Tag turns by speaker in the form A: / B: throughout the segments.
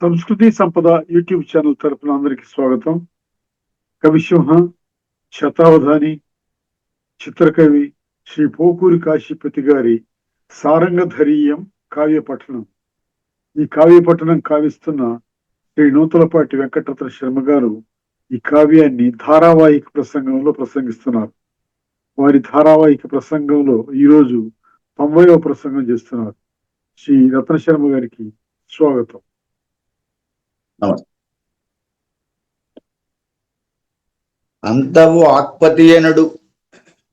A: సంస్కృతి సంపద YouTube channel తరపున అందరికి స్వాగతం. కవిసింహ, శతావధాని, చిత్రకవి శ్రీ పోకూరి కాశీపతి గారి సారంగధరీయం కావ్య పఠనం. ఈ కావ్య పఠనం కావిస్తున్న శ్రీ నూతలపాటి వెంకటరత్న శర్మ గారు ఈ కావ్యాన్ని ధారావాహిక ప్రసంగంలో ప్రసంగిస్తున్నారు. వారి ధారావాహిక ప్రసంగంలో ఈరోజు 90వ ప్రసంగం చేస్తున్నారు. శ్రీ రత్న శర్మ గారికి స్వాగతం.
B: అంతవు ఆక్పతి అనడు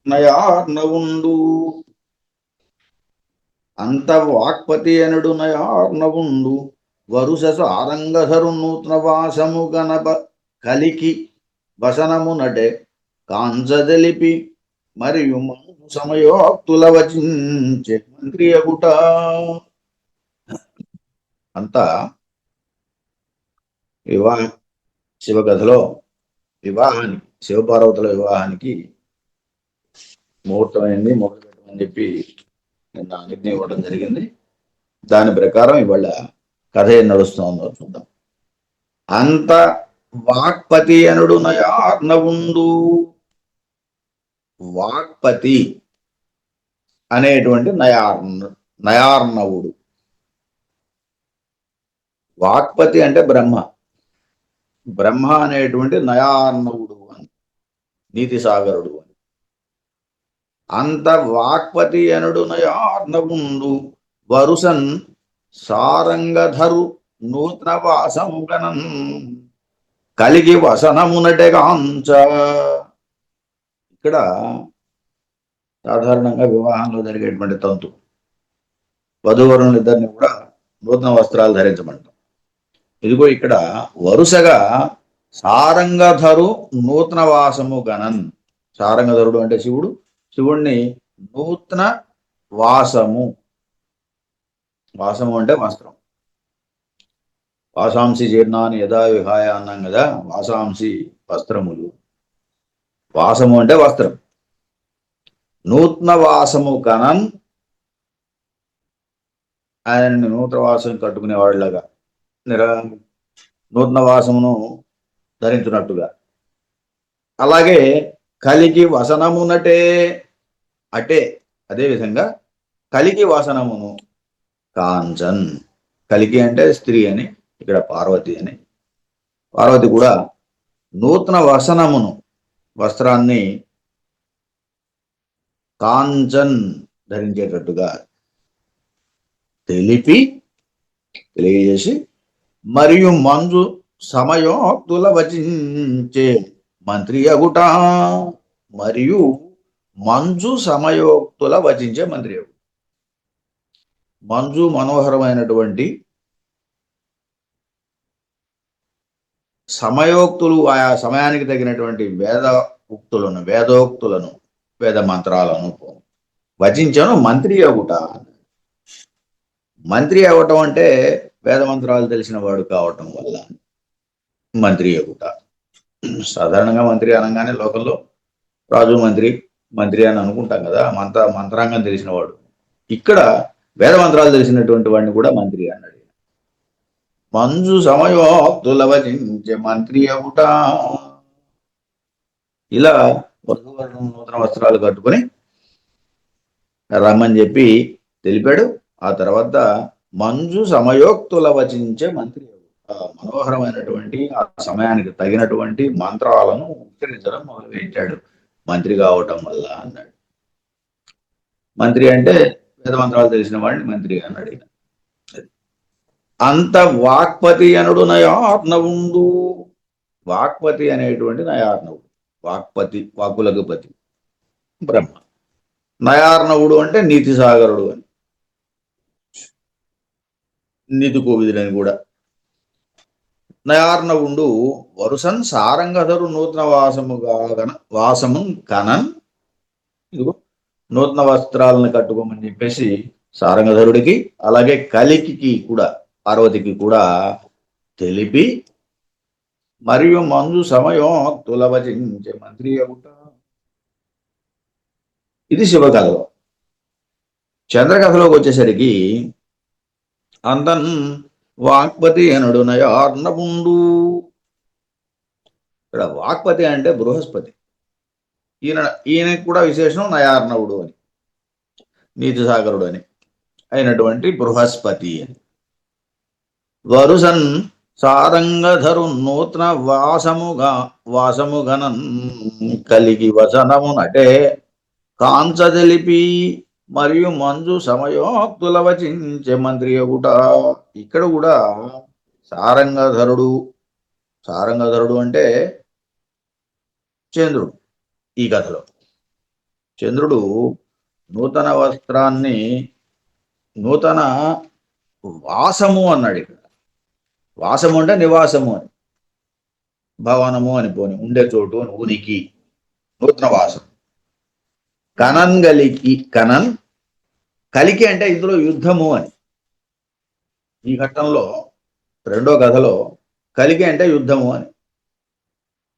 B: నయార్నవుండు అంతవు ఆక్పతి అనడు నయార్నవుండు వరుస సారంగధరు నూతన వాసము గణప కలికి వసనము నటే కాంచదలిపి మరియు సమయోక్తుల వచించే మంత్రి అగుట. అంతా వివాహ శివకథలో వివాహానికి శివపార్వతుల వివాహానికి ముహూర్తమైంది, మొదలు పెట్టమని చెప్పి నిన్న ఆజ్ఞ ఇవ్వడం జరిగింది. దాని ప్రకారం ఇవాళ కథ ఏం నడుస్తుందో చూద్దాం. అంత వాక్పతి అనుడు నయార్నవుండు. వాక్పతి అనేటువంటి నయార్నవుడు. వాక్పతి అంటే బ్రహ్మ. బ్రహ్మ అనేటువంటి నయార్నవుడు అని, నీతి సాగరుడు అని. అంత వాక్పతి అనుడు నయార్నవుండు వరుసన్ సారంగధరు నూతన వాసముగనన్ కలిగి వసనమునటెగాంచ. ఇక్కడ సాధారణంగా వివాహంలో జరిగేటువంటి తంతు, వధూవరులిద్దరిని కూడా నూతన వస్త్రాలు ధరించమంటాం. ఇదిగో ఇక్కడ వరుసగా సారంగధరు నూతన వాసము గణన్. సారంగధరుడు అంటే శివుడు, శివుణ్ణి నూతన వాసము, వాసము అంటే వస్త్రం. వాసాంసి జీర్ణాన్ని యథా విహాయ అన్నాం కదా. వాసాంసి వస్త్రములు, వాసము అంటే వస్త్రం. నూతన వాసము గణన్, ఆయనని నూతన వాసం కట్టుకునేవాళ్ళగా నూతన వాసమును ధరించున్నట్టుగా. అలాగే కలికి వసనమునటే, అటే అదేవిధంగా కలికి వాసనమును కాంచన్. కలికి అంటే స్త్రీ అని, ఇక్కడ పార్వతి అని. పార్వతి కూడా నూతన వసనమును, వస్త్రాన్ని కాంచన్ ధరించేటట్టుగా తెలియజేసి మరియు మంజు సమయోక్తుల వచించే మంత్రి అగుట. మరియు మంజు సమయోక్తుల వచించే మంత్రి అగుట. మంజు మనోహరమైనటువంటి సమయోక్తులు, ఆయా సమయానికి తగినటువంటి వేదోక్తులను వేద మంత్రాలను వచించను మంత్రి అగుట. మంత్రి అవ్వటం అంటే వేద మంత్రాలు తెలిసిన వాడు కావటం వల్ల మంత్రి అగుట. సాధారణంగా మంత్రి అనగానే లోకంలో రాజు మంత్రి అని అనుకుంటాం కదా, మంత్రాంగం తెలిసిన వాడు. ఇక్కడ వేద మంత్రాలు తెలిసినటువంటి వాడిని కూడా మంత్రి అన్నాడు. మంజు సమయోక్తుల వచించే మంత్రి అగుట. ఇలా వధూవరులను నూతన వస్త్రాలు కట్టుకుని రమ్మని చెప్పి తెలిపాడు. ఆ తర్వాత మంజు సమయోక్తుల వచించే మంత్రి, మనోహరమైనటువంటి ఆ సమయానికి తగినటువంటి మంత్రాలను ఉచ్చరించడం మొదలుపెట్టాడు మంత్రి కావటం వల్ల అన్నాడు. మంత్రి అంటే వేద మంత్రాలు తెలిసిన వాడిని మంత్రి అన్నాడు. అంత వాక్పతి అనుడు నయార్నవుండు. వాక్పతి అనేటువంటి నయార్నవుడు. వాక్పతి, వాక్కులకు పతి బ్రహ్మ. నయార్నవుడు అంటే నీతి సాగరుడు అని, నీతి కోవిదులని కూడా. నయార్నవుండు వరుసన్ సారంగధరు నూతన వాసము కనన్. ఇదిగో నూతన వస్త్రాలను కట్టుకోమని చెప్పేసి సారంగధరుడికి, అలాగే కలికి కూడా, పార్వతికి కూడా తెలిపి మరియు మంజు సమయోక్తుల వచించే మంత్రి అగుట. ఇది శివకథలో. చంద్రకథలోకి వచ్చేసరికి అందన్ వాక్పతి అనడు నయార్ణవుండు. ఇక్కడ వాక్పతి అంటే బృహస్పతి. ఈయనకి కూడా విశేషణం నయార్ణవుడు అని, నీతిసాగరుడు అని అయినటువంటి బృహస్పతి అని. వరుసన్ సారంగధరు నూతన వాసముగనన్ కలిగి వసనము నటే కాంచదలిపి మరియు మంజు సమయోక్తుల వచించే మంత్రి ఒకట. ఇక్కడ కూడా సారంగధరుడు అంటే చంద్రుడు. ఈ కథలో చంద్రుడు నూతన వస్త్రాన్ని నూతన వాసము అన్నాడు. ఇక్కడ వాసము అంటే నివాసము అని, భవనము అని, పోని ఉండే చోటు అని, ఉనికి, నూతన వాసం. కలికి అంటే ఇందులో యుద్ధము అని. ఈ ఘట్టంలో రెండో కథలో కలికి అంటే యుద్ధము అని.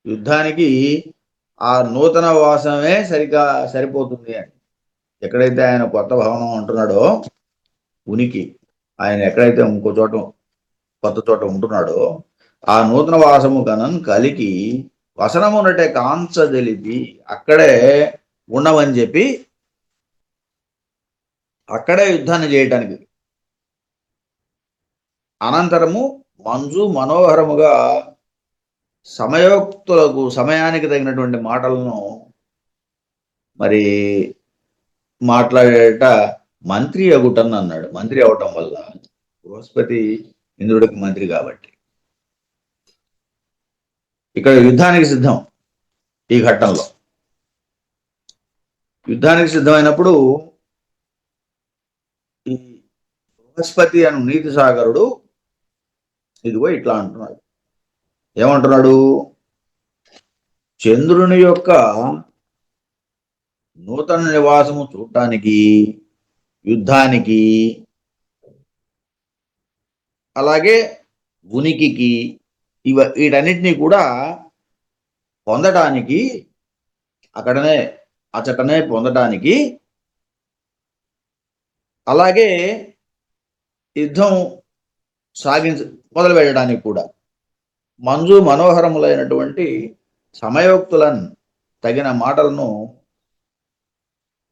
B: యుద్ధానికి ఆ నూతన వాసమే సరిపోతుంది అని. ఎక్కడైతే ఆయన కొత్త భవనం అంటున్నాడో, ఉనికి, ఆయన ఎక్కడైతే ఇంకో చోట కొత్త చోట ఉంటున్నాడో, ఆ నూతన వాసము కనన్ కలికి వసనమునటే కాంచదలిపి అక్కడే ఉండమని చెప్పి అక్కడే యుద్ధాన్ని చేయటానికి, అనంతరము మంజు మనోహరముగా సమయోక్తులకు సమయానికి తగినటువంటి మాటలను మరి మాట్లాడేట మంత్రి అగుటన్ అన్నాడు. మంత్రి అవటం వల్ల, బృహస్పతి ఇంద్రుడికి మంత్రి కాబట్టి ఇక్కడ యుద్ధానికి సిద్ధం. ఈ ఘట్టంలో యుద్ధానికి సిద్ధమైనప్పుడు ఈ బృహస్పతి అను నీతి సాగరుడు ఇదిగో ఇట్లా అంటున్నాడు. ఏమంటున్నాడు? చంద్రుని యొక్క నూతన నివాసము చూడటానికి, యుద్ధానికి, అలాగే ఉనికికి, వీటన్నిటినీ కూడా పొందటానికి, అచటనే పొందటానికి, అలాగే యుద్ధం మొదలు పెట్టడానికి కూడా మంజు మనోహరములైనటువంటి సమయోక్తులను తగిన మాటలను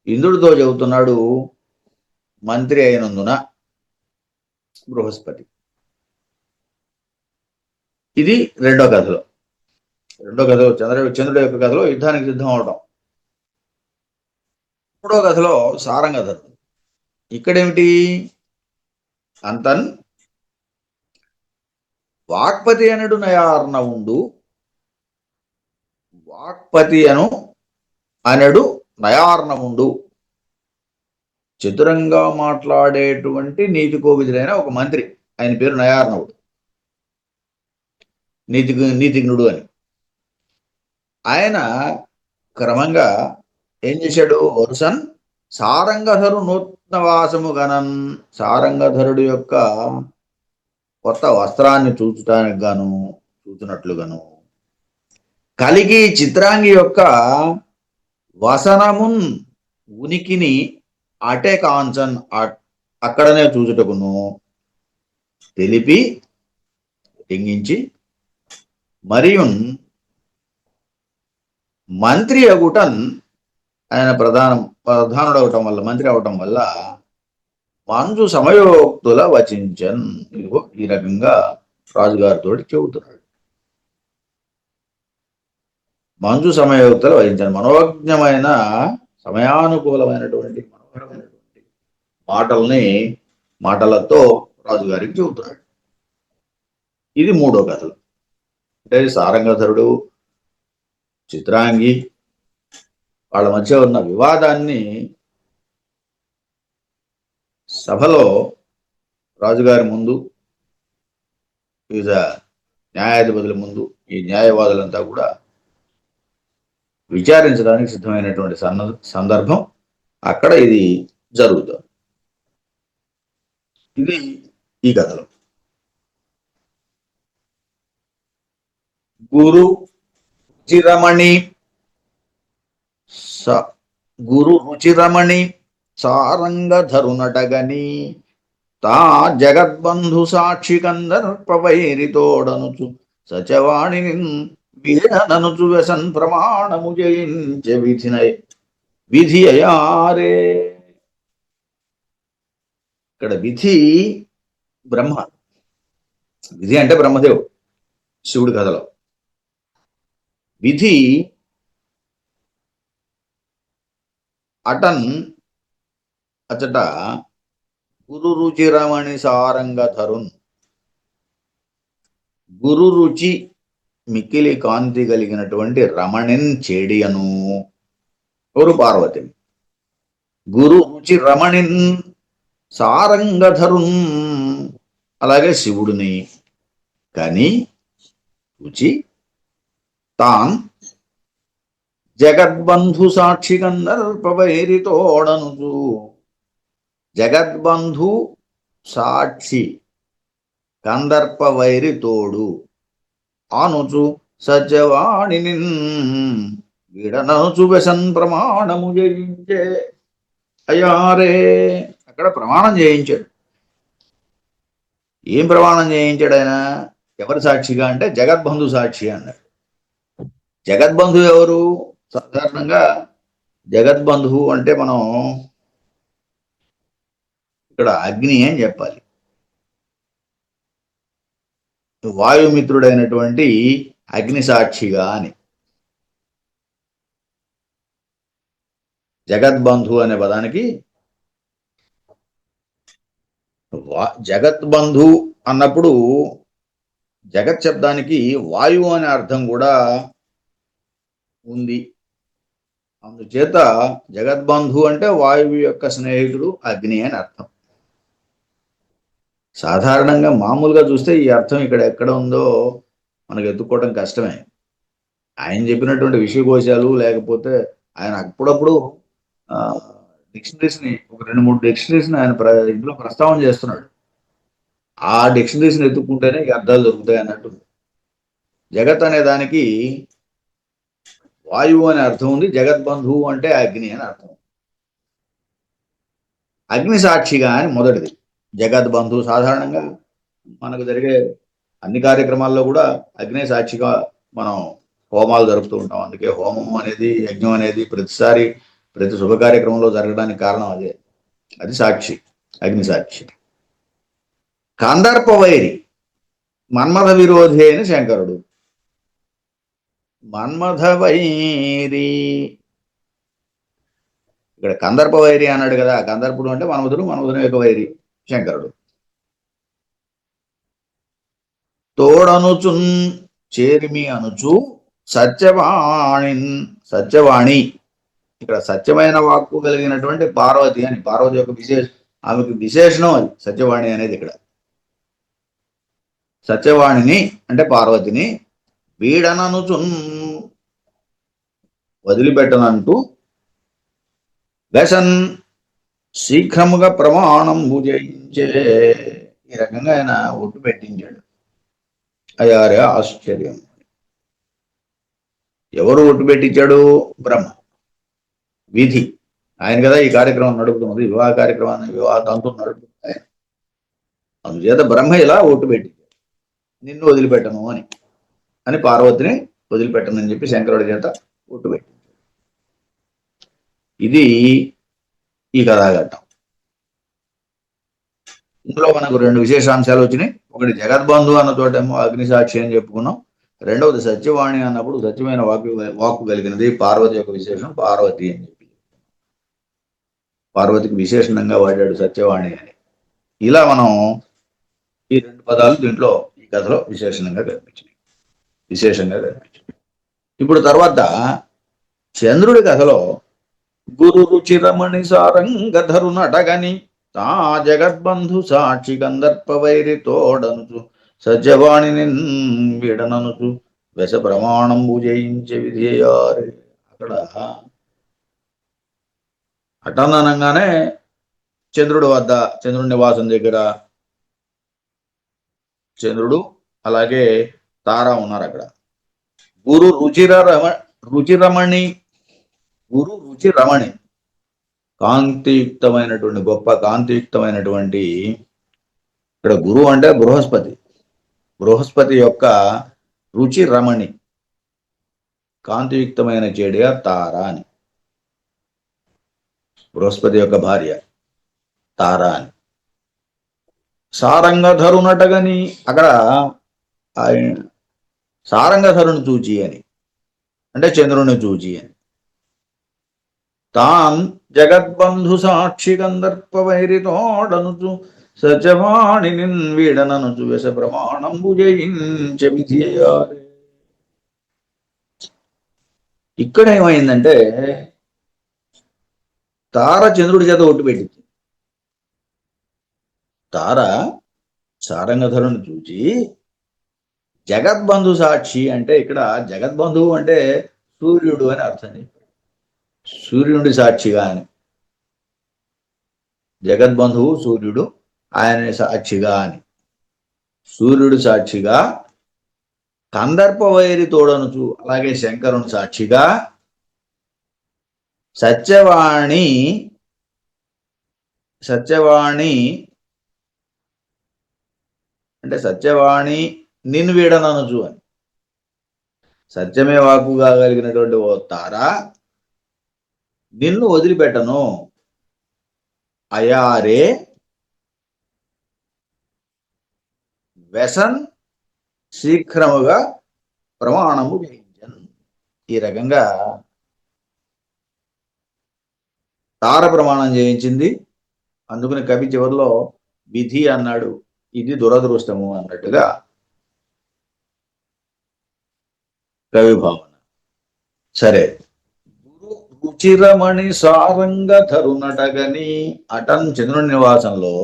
B: ఇంద్రుడితో చెబుతున్నాడు మంత్రి అయినందున బృహస్పతి. ఇది రెండో కథలో చంద్రుడి యొక్క కథలో యుద్ధానికి సిద్ధం అవడం. మూడో కథలో సారంగధరుడు. ఇక్కడేమిటి? అంతన్ వాక్పతి అనడు నయార్ణవుండు. వాక్పతి అనడు నయార్ణవుండు. చతురంగా మాట్లాడేటువంటి నీతి కోవిదుడైన ఒక మంత్రి, ఆయన పేరు నయార్ణవుడు, నీతిజ్ఞుడు అని. ఆయన క్రమంగా ఏం చేశాడు? వరుసన్ సారంగధరు నూతన వాసము గనన్, సారంగధరుడు యొక్క కొత్త వస్త్రాన్ని చూచినట్లుగాను, కలిగి చిత్రాంగి యొక్క వసనమున్ ఉనికిని అటే కాంచన్ అక్కడనే చూచుటకును తెలిపి తెంగించి మరియున్ మంత్రి అగుటన్, ఆయన ప్రధానుడు అవటం వల్ల, మంత్రి అవటం వల్ల మంజు సమయోక్తుల వచించన్. ఇదిగో ఈ రకంగా రాజుగారితో చెబుతున్నాడు. మంజు సమయోక్తుల వచించన్, మనోజ్ఞమైన సమయానుకూలమైనటువంటి మనోహరమైనటువంటి మాటలతో రాజుగారికి చెబుతున్నాడు. ఇది మూడో కథలు. అంటే సారంగధరుడు, చిత్రాంగి వాళ్ళ మధ్య ఉన్న వివాదాన్ని సభలో రాజుగారి ముందు, వివిధ న్యాయాధిపతుల ముందు ఈ న్యాయవాదులంతా కూడా విచారించడానికి సిద్ధమైనటువంటి సందర్భం అక్కడ ఇది జరుగుతుంది. ఇది ఈ కథలో. గురు రుచిరమణి సారంగధరునటగని తా జగద్బంధు సాక్షి కందర్పవైరితోడనుచు సచవాణిని వీడననుచు వ్యసన్ ప్రమాణము జయించే విధి అయారే. ఇక్కడ విధి బ్రహ్మ, విధి అంటే బ్రహ్మదేవుడు శివుడి కథలో. విధి అటన్ అచట గురు రుచి రమణి సారంగధరున్. గురు రుచి మిక్కిలి కాంతి కలిగినటువంటి రమణిన్ చేడియను. ఎవరు? పార్వతి. గురు రుచి రమణిన్ సారంగధరున్, అలాగే శివుడిని. కానీ రుచి తాన్ జగద్బంధు సాక్షి కందర్పవైరితోడనుచు. జగద్బంధు సాక్షి కందర్పవైరి తోడు అనుచు సత్యవాణిని వీడననుచు వ్యసన్ ప్రమాణము చేయించే అయారే. అక్కడ ప్రమాణం చేయించాడు. ఏం ప్రమాణం చేయించాడు ఆయన? ఎవరి సాక్షిగా అంటే జగద్బంధు సాక్షి అన్నాడు. జగద్బంధు ఎవరు? సాధారణంగా జగద్బంధువు అంటే మనం ఇక్కడ అగ్ని అని చెప్పాలి. వాయుమిత్రుడైనటువంటి అగ్ని సాక్షిగా అని. జగద్బంధు అనే పదానికి జగద్బంధు అన్నప్పుడు జగత్ శబ్దానికి వాయువు అనే అర్థం కూడా ఉంది. అందుచేత జగద్బంధు అంటే వాయువు యొక్క స్నేహితుడు అగ్ని అని అర్థం. సాధారణంగా మామూలుగా చూస్తే ఈ అర్థం ఇక్కడ ఎక్కడ ఉందో మనకు ఎత్తుకోవడం కష్టమే. ఆయన చెప్పినటువంటి విషయకోశాలు లేకపోతే ఆయన అప్పుడప్పుడు డిక్షనరీస్ని, ఒక 2-3 డిక్షనరీస్ని ఆయన ఇంట్లో ప్రస్తావన చేస్తున్నాడు. ఆ డిక్షనరీస్ని ఎత్తుకుంటేనే ఈ అర్థాలు దొరుకుతాయి అన్నట్టు. జగత్ అనే దానికి వాయువు అనే అర్థం ఉంది, జగద్బంధువు అంటే అగ్ని అని అర్థం. అగ్ని సాక్షిగా అని మొదటిది. జగద్బంధు సాధారణంగా మనకు జరిగే అన్ని కార్యక్రమాల్లో కూడా అగ్ని సాక్షిగా మనం హోమాలు జరుపుతూ ఉంటాం. అందుకే హోమం అనేది, యజ్ఞం అనేది ప్రతిసారి ప్రతి శుభ కార్యక్రమంలో జరగడానికి కారణం అదే. అది సాక్షి, అగ్ని సాక్షి. కందర్పవైరి మన్మథ విరోధి అయిన శంకరుడు. మన్మథ వైరి, ఇక్కడ కందర్ప వైరి అన్నాడు కదా. కందర్పుడు అంటే మన్మధుడు, మన్మధుని యొక్క వైరి శంకరుడు. తోడనుచున్ చేరిమి అనుచు సత్యవాణి. ఇక్కడ సత్యమైన వాక్కు కలిగినటువంటి పార్వతి అని. పార్వతి యొక్క ఆమెకు విశేషణం అది సత్యవాణి అనేది. ఇక్కడ సత్యవాణిని అంటే పార్వతిని వీడననుచున్ వదిలిపెట్టనంటూ వ్యసన్ శీఘ్రముగా ప్రమాణం భుజించే. ఈ రకంగా ఆయన ఒట్టు పెట్టించాడు. అయారే ఆశ్చర్యం. ఎవరు ఒట్టు పెట్టించాడు? బ్రహ్మ. విధి ఆయన కదా ఈ కార్యక్రమం నడుపుతున్నది, వివాహ కార్యక్రమాన్ని, వివాహ తంతులు నడుపుతుంది. అందుచేత బ్రహ్మ ఇలా ఒట్టు పెట్టించాడు, నిన్ను వదిలిపెట్టను అని పార్వతిని వదిలిపెట్టనని చెప్పి శంకరుడి చేత ఒట్టు పెట్టించాడు. ఇది ఈ కథాఘట్టం. ఇందులో మనకు 2 విశేషాంశాలు వచ్చినాయి. ఒకటి జగద్బంధు అన్న చోటేమో అగ్నిసాక్షి అని చెప్పుకున్నాం. రెండవది సత్యవాణి అన్నప్పుడు సత్యమైన వాక్కు కలిగినది పార్వతి యొక్క విశేషం, పార్వతి అని చెప్పి పార్వతికి విశేషణంగా వాడాడు సత్యవాణి అని. ఇలా మనం ఈ 2 పదాలు దీంట్లో ఈ కథలో విశేషంగా కనిపించాయి. ఇప్పుడు తర్వాత చంద్రుడి కథలో గురు రుచి రమణి సారంగధరునటగని తా జగద్బంధు సాక్షి కందర్పవైరి తోడనుచు సత్యవాణిని వీడననుచు వ్యస ప్రమాణంబు జయించే విధేయారే. అక్కడ అటనగానే చంద్రుడి వద్ద, చంద్రుడి నివాసం దగ్గర చంద్రుడు అలాగే తార ఉన్నారు. అక్కడ గురు రుచిరమణి కాంతియుక్తమైనటువంటి, గొప్ప కాంతియుక్తమైనటువంటి ఇక్కడ గురువు అంటే బృహస్పతి. బృహస్పతి యొక్క రుచి రమణి, కాంతియుక్తమైన చెడియ తార అని. బృహస్పతి యొక్క భార్య తార అని. సారంగధరునటగని, అక్కడ ఆయన సారంగధరుని చూచి అని అంటే చంద్రుని చూచి అని. తాన్ జగద్బంధు సాక్షి కందర్ప వైరితోడనుచు సత్యవాణి వీడననుచు వెస ప్రమాణంబు జయించ విధియారే. ఇక్కడ ఏమైందంటే తార చంద్రుడి చేత ఒట్టు పెట్టింది. తార సారంగధరుని చూచి జగద్బంధు సాక్షి అంటే, ఇక్కడ జగద్బంధువు అంటే సూర్యుడు అని అర్థం చెప్పాడు. సూర్యుడి సాక్షిగా అని. జగద్బంధువు సూర్యుడు, ఆయన సాక్షిగా అని. సూర్యుడు సాక్షిగా, కందర్ప వైరి తోడనుచు అలాగే శంకరుని సాక్షిగా, సత్యవాణి అంటే సత్యవాణి నిన్ను వీడననుచు అని. సత్యమే వాక్కుగా కలిగినటువంటి ఓ తార, నిన్ను వదిలిపెట్టను. అయారే వ్యసన్ శీఘ్రముగా ప్రమాణము చేయించను. ఈ రకంగా తార ప్రమాణం చేయించింది. అందుకని కవి చివరిలో విధి అన్నాడు, ఇది దురదృష్టము అన్నట్టుగా కవి భావన. సరే, గురు రుచిరమణి సారంగధరునటగని, అటన్ చంద్రుని నివాసంలో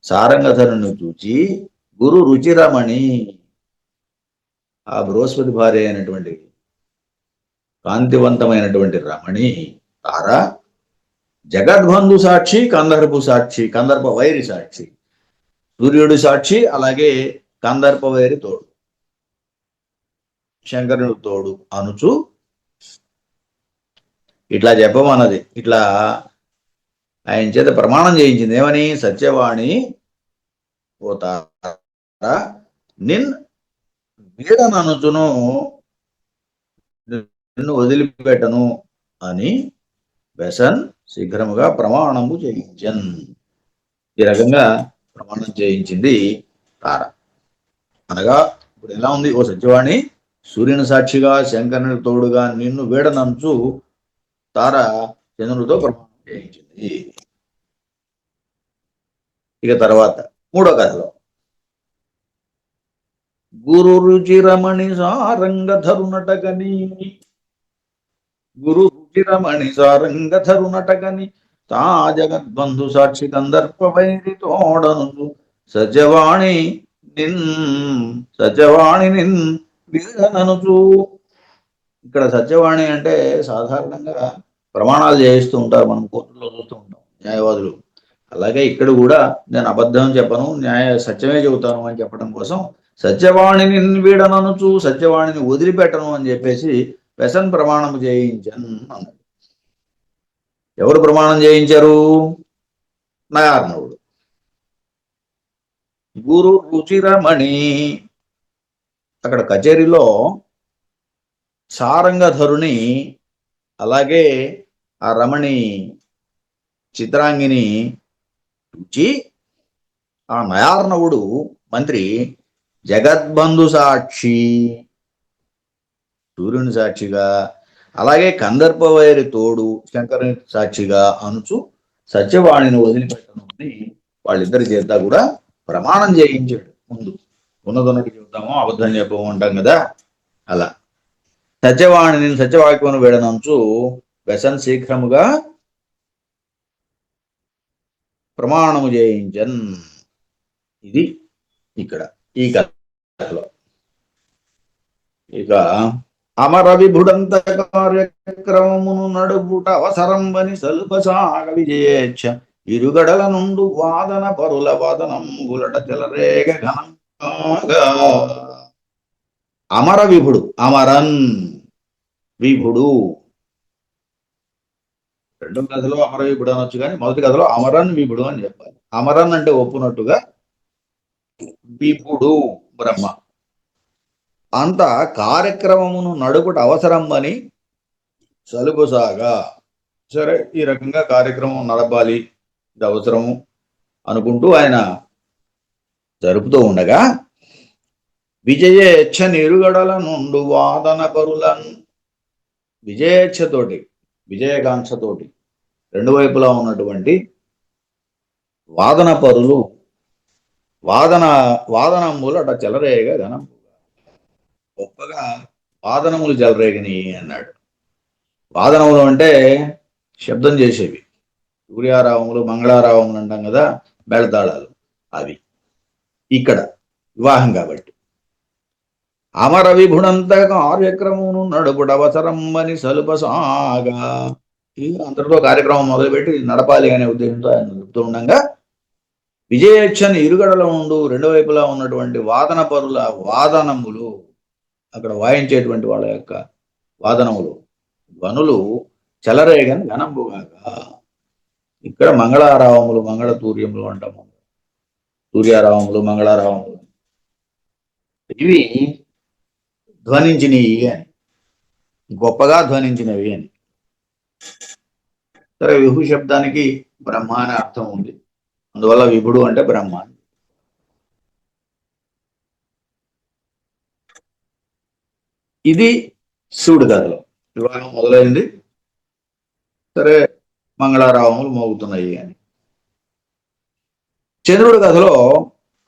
B: సారంగధరుని చూచి గురు రుచిరమణి, ఆ బృహస్పతి భార్య అయినటువంటి కాంతివంతమైనటువంటి రమణి తార, జగద్బంధు సాక్షి, కందర్పు సాక్షి, కందర్ప వైరి సాక్షి, సూర్యుడి సాక్షి, అలాగే కందర్ప వైరి తోడు, శంకరుడు తోడు అనుచు ఇట్లా చెప్పమన్నది. ఇట్లా ఆయన చేత ప్రమాణం చేయించింది. ఏమని? సత్యవాణి ఓ తార, నిన్ వీడననుచును, నిన్ను వదిలిపెట్టను అని వ్యసన్ శీఘ్రముగా ప్రమాణము చేయించన్. ఈ రకంగా ప్రమాణం చేయించింది తార. అనగా ఇప్పుడు ఎలా ఉంది? ఓ సత్యవాణి, సూర్యుని సాక్షిగా, శంకరుని తోడుగా నిన్ను వీడనంచు తార చంద్రుడితో ప్రమాణం చేయించింది. ఇక తర్వాత మూడో కథలో గురు రుచిరమణి సారంగధరునటగని, గురు రుచిరమణి సారంగధరునటగని, తా జగద్బంధు సాక్షి కందర్ప వైరి తోడను సత్యవాణి నిన్ వీడననుచు. ఇక్కడ సత్యవాణి అంటే సాధారణంగా ప్రమాణాలు చేయిస్తూ ఉంటారు, మనం కోర్టులో చూస్తూ ఉంటాం న్యాయవాదులు. అలాగే ఇక్కడ కూడా నేను అబద్ధం చెప్పను, సత్యమే చెబుతాను అని చెప్పడం కోసం సత్యవాణిని వీడననుచు, సత్యవాణిని వదిలిపెట్టను అని చెప్పేసి వ్యసన్ ప్రమాణం చేయించను అన్నాడు. ఎవరు ప్రమాణం చేయించారు? నయార్ణవుడు. గురు రుచిరమణి, అక్కడ కచేరీలో సారంగధరుని అలాగే ఆ రమణి చిత్రాంగిని చూచి ఆ నయార్ణవుడు మంత్రి జగద్బంధు సాక్షి, సూర్యుని సాక్షిగా, అలాగే కందర్ప వైరి తోడు శంకరుని సాక్షిగా అనుచు సత్యవాణిని వదిలిపెట్టను అని వాళ్ళిద్దరి చేత కూడా ప్రమాణం చేయించాడు. ముందు ఉన్నదొన్నట్టు చెబుతాము, అబద్ధం చెప్పము అంటాం కదా, అలా సత్యవాణిని సత్యవాక్యమును వేడనంచు వ్యసన్ శీఘ్రముగా ప్రమాణము చేయించన్. ఇది ఇక్కడ ఈ కథలో. ఇక అమర విభుడంత కార్యక్రమమును నడుపుట అవసరం వని సల్పసాగ విజయేచ్ఛ, ఇరుగడల నుండు వాదన పరుల వాదనం గులట చెలరేగ ఘనంగా. అమర విభుడు, అమరన్ విభుడు. రెండో కథలో అమర విభుడు అనొచ్చు, కానీ మొదటి కథలో అమరన్ విభుడు అని చెప్పాలి. అమరన్ అంటే ఒప్పునట్టుగా, విపుడు బ్రహ్మ అంత కార్యక్రమమును నడుపుట అవసరం అని సలుపుసాగా. సరే, ఈ రకంగా కార్యక్రమం నడపాలి, ఇది అవసరము అనుకుంటూ ఆయన జరుపుతూ ఉండగా విజయేచ్ఛ నిరుగడల నుండు వాదన పరులను, విజయేచ్ఛతోటి, విజయకాంక్షతోటి రెండు వైపులా ఉన్నటువంటి వాదన పరులు వాదనములు అట చెలరేగా ఘనం గొప్పగా వాదనములు చెలరేగని అన్నాడు. వాదనములు అంటే శబ్దం చేసేవి, సూర్యారావములు మంగళారావములు అంటాం కదా, బెళతాళాలు, అవి ఇక్కడ వివాహం కాబట్టి. అమర విభుడంత కార్యక్రమమును నడుపుడవసరం అని సలుపసాగా. అంతటితో కార్యక్రమం మొదలుపెట్టి నడపాలి అనే ఉద్దేశంతో ఆయన నడుపుతూ ఉండగా విజయేచ్ఛని ఇరుగడలో ఉండు రెండు వైపులా ఉన్నటువంటి వాదన పరుల వాదనములు, అక్కడ వాయించేటువంటి వాళ్ళ యొక్క వాదనములు, ధ్వనులు చెలరేగని ఘనంబుగాక. ఇక్కడ మంగళారావములు, మంగళతూర్యములు అంటాము, సూర్యారావములు, మంగళారావములు, ఇవి ధ్వనించినవి అని, గొప్పగా ధ్వనించినవి అని. సరే, విభు శబ్దానికి బ్రహ్మ అనే అర్థం ఉంది, అందువల్ల విభుడు అంటే బ్రహ్మ. ఇది శివుడి కథలో వివాహం మొదలైంది. సరే, మంగళారావములు మోగుతున్నాయి అని. చంద్రుడి కథలో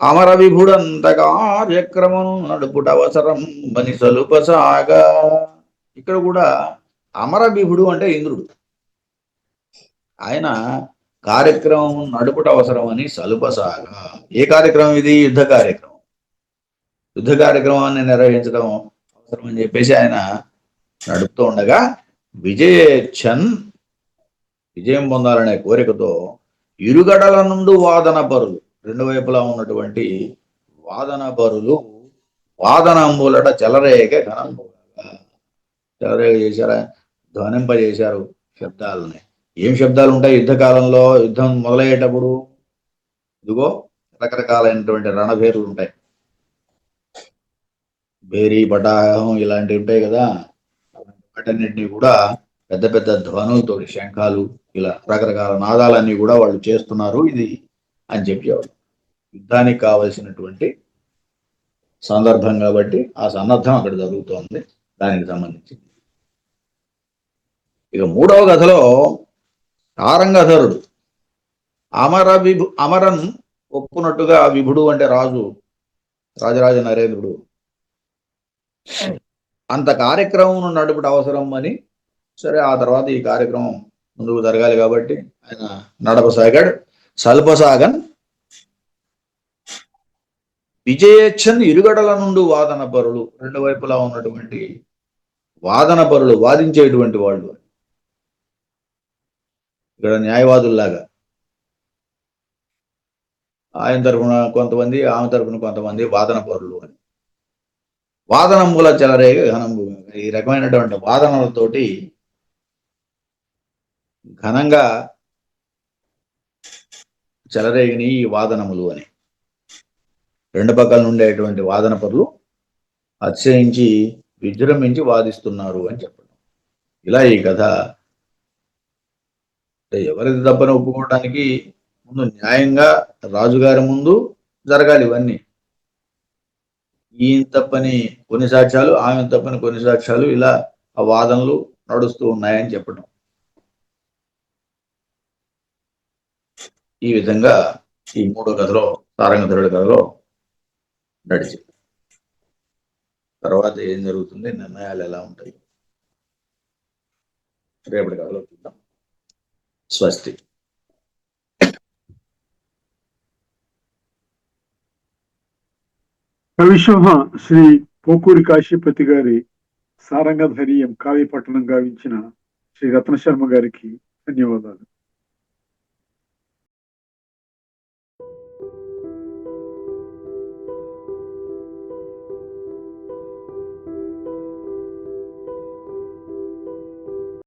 B: అమర విభుడంత కార్యక్రమను నడుపుట అవసరం బని సలుపసాగా. ఇక్కడ కూడా అమర విభుడు అంటే ఇంద్రుడు, ఆయన కార్యక్రమం నడుపుట అవసరం అని సలుపసాగా. ఏ కార్యక్రమం ఇది? యుద్ధ కార్యక్రమం. యుద్ధ కార్యక్రమాన్ని నిర్వహించడం అవసరం అని చెప్పేసి ఆయన నడుపుతూ ఉండగా విజయేచ్ఛన్, విజయం పొందాలనే కోరికతో ఇరుగడల నుండి వాదన పరులు, రెండు వైపులా ఉన్నటువంటి వాదన పరులు వాదనంబులట చెలరేగ ఘనంబుగా. చెలరేగ చేశారా, ధ్వనింపజేశారు శబ్దాలని. ఏం శబ్దాలు ఉంటాయి యుద్ధకాలంలో? యుద్ధం మొదలయ్యేటప్పుడు ఇదిగో రకరకాలైనటువంటి రణభేరులు ఉంటాయి, భేరీ, పటాహం ఇలాంటివి ఉంటాయి కదా. వాటన్నిటినీ కూడా పెద్ద పెద్ద ధ్వనులతో, శంఖాలు, ఇలా రకరకాల నాదాలన్నీ కూడా వాళ్ళు చేస్తున్నారు ఇది అని చెప్పేవాడు. యుద్ధానికి కావలసినటువంటి సందర్భం కాబట్టి ఆ సన్నద్ధం అక్కడ జరుగుతోంది, దానికి సంబంధించి. ఇక మూడవ కథలో తారంగధరుడు అమరన్ ఒప్పునట్టుగా విభుడు అంటే రాజు, రాజరాజ నరేంద్రుడు అంత కార్యక్రమం నడుపుట అవసరం అని, సరే ఆ తర్వాత ఈ కార్యక్రమం ముందుకు జరగాలి కాబట్టి ఆయన నడపసాగాడు. సల్పసాగన్ విజయేచ్ఛన్ ఇరుగడల నుండి వాదన పరులు, రెండు వైపులా ఉన్నటువంటి వాదన పరులు, వాదించేటువంటి వాళ్ళు. ఇక్కడ న్యాయవాదుల్లాగా ఆయన తరఫున కొంతమంది, ఆమె తరఫున కొంతమంది వాదన పరులు అని. వాదనముల చెలరేగ ఘనంబు. ఈ రకమైనటువంటి వాదనలతోటి ఘనంగా చెలరేగిని ఈ వాదనములు అని. రెండు పక్కల నుండేటువంటి వాదన పరులు అతిశయించి విజృంభించి వాదిస్తున్నారు అని చెప్పడం. ఇలా ఈ కథ ఎవరిది తప్పని ఒప్పుకోవడానికి ముందు న్యాయంగా రాజుగారి ముందు జరగాలి ఇవన్నీ. ఈయన తప్పని కొన్ని సాక్ష్యాలు, ఆమె తప్పని కొన్ని సాక్ష్యాలు, ఇలా ఆ వాదనలు నడుస్తూ ఉన్నాయని చెప్పడం. ఈ విధంగా ఈ మూడో కథలో, తారంగధరుడి కథలో నడిచి తర్వాత ఏం జరుగుతుంది, నిర్ణయాలు ఎలా ఉంటాయి, రేపటి కథలో చూద్దాం. స్వస్తి.
A: కవిసింహ శ్రీ పోకూరి కాశీపతి గారి సారంగధరీయం కావ్య పట్టణం గావించిన శ్రీ రత్నశర్మ గారికి ధన్యవాదాలు.